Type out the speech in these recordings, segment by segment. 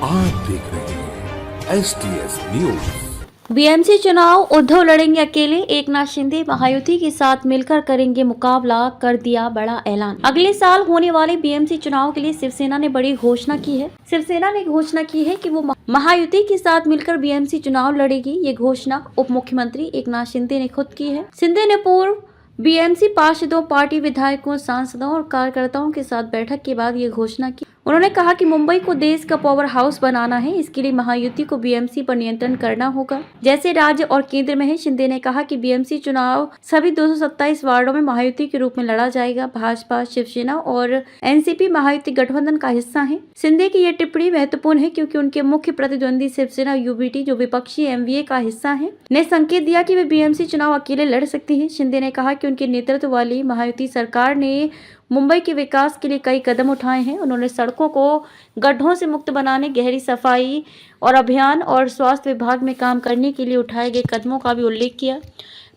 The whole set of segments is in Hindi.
आप देख रहे हैं STS न्यूज। बीएमसी चुनाव उद्धव लड़ेंगे अकेले, एकनाथ शिंदे महायुति के साथ मिलकर करेंगे मुकाबला, कर दिया बड़ा ऐलान। अगले साल होने वाले बीएमसी चुनाव के लिए शिवसेना ने बड़ी घोषणा की है। शिवसेना ने घोषणा की है कि वो महायुति के साथ मिलकर बीएमसी चुनाव लड़ेगी। ये घोषणा उप मुख्यमंत्री एकनाथ शिंदे ने खुद की है। शिंदे ने पूर्व बीएमसी पार्षदों, पार्टी विधायकों, सांसदों और कार्यकर्ताओं के साथ बैठक के बाद ये घोषणा की। उन्होंने कहा कि मुंबई को देश का पावर हाउस बनाना है, इसके लिए महायुति को बीएमसी पर नियंत्रण करना होगा, जैसे राज्य और केंद्र में है। शिंदे ने कहा कि बीएमसी चुनाव सभी 227 वार्डों में महायुति के रूप में लड़ा जाएगा। भाजपा, शिवसेना और एनसीपी महायुति गठबंधन का हिस्सा है। शिंदे की यह टिप्पणी महत्वपूर्ण है क्योंकि उनके मुख्य प्रतिद्वंदी शिवसेना यूबीटी, जो विपक्षी एमवीए का हिस्सा है, ने संकेत दिया कि वे बीएमसी चुनाव अकेले लड़ सकती है। शिंदे ने कहा कि उनके नेतृत्व वाली महायुति सरकार ने मुंबई के विकास के लिए कई कदम उठाए हैं। उन्होंने सड़कों को गड्ढों से मुक्त बनाने, गहरी सफाई और अभियान और स्वास्थ्य विभाग में काम करने के लिए उठाए गए कदमों का भी उल्लेख किया।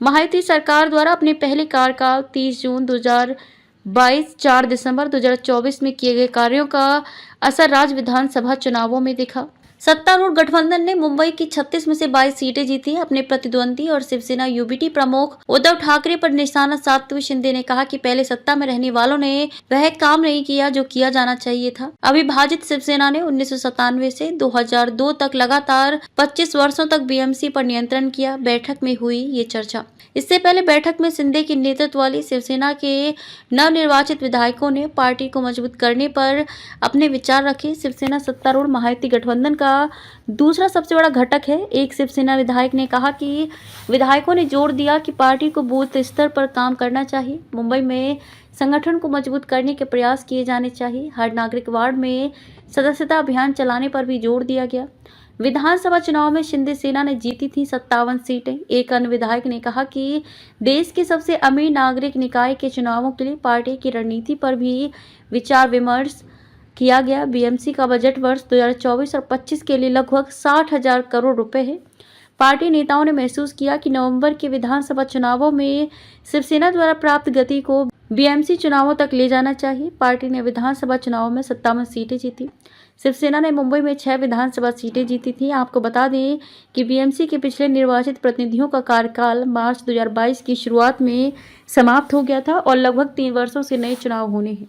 महायुति सरकार द्वारा अपने पहले कार्यकाल 30 जून 2022 4 दिसंबर 2024 में किए गए कार्यों का असर राज्य विधानसभा चुनावों में दिखा। सत्तारूढ़ गठबंधन ने मुंबई की 36 में से 22 सीटें जीती। अपने प्रतिद्वंदी और शिवसेना यूबीटी प्रमुख उद्धव ठाकरे पर निशाना साधते हुए शिंदे ने कहा कि पहले सत्ता में रहने वालों ने वह काम नहीं किया जो किया जाना चाहिए था। अविभाजित शिवसेना ने 1997 से 2002 तक लगातार 25 वर्षों तक बीएमसी पर नियंत्रण किया। बैठक में हुई ये चर्चा। इससे पहले बैठक में शिंदे के नेतृत्व वाली शिवसेना के नवनिर्वाचित विधायकों ने पार्टी को मजबूत करने पर अपने विचार रखे। शिवसेना सत्तारूढ़ महायुति गठबंधन का दूसरा सबसे बड़ा घटक है। एक शिवसेना विधायक ने कहा कि विधायकों ने जोर दिया कि पार्टी को बूथ स्तर पर काम करना चाहिए। मुंबई में संगठन को मजबूत करने के प्रयास किए जाने चाहिए। हर नागरिक वार्ड में सदस्यता अभियान चलाने पर भी जोर दिया गया। विधानसभा चुनाव में शिंदे सेना ने जीती थी 57 सीटें। एक अन्य विधायक ने कहा कि देश के सबसे अमीर नागरिक निकाय के चुनावों के लिए पार्टी की रणनीति पर भी विचार विमर्श किया गया। बीएमसी का बजट वर्ष 2024 और 25 के लिए लगभग 60,000 करोड़ रुपए है। पार्टी नेताओं ने महसूस किया कि नवंबर के विधानसभा चुनावों में शिवसेना द्वारा प्राप्त गति को बीएमसी चुनावों तक ले जाना चाहिए। पार्टी ने विधानसभा चुनावों में 57 सीटें जीती। शिवसेना ने मुंबई में 6 विधानसभा सीटें जीती थी। आपको बता दें कि बीएमसी के पिछले निर्वाचित प्रतिनिधियों का कार्यकाल मार्च 2022 की शुरुआत में समाप्त हो गया था और लगभग 3 वर्षों से नए चुनाव होने हैं।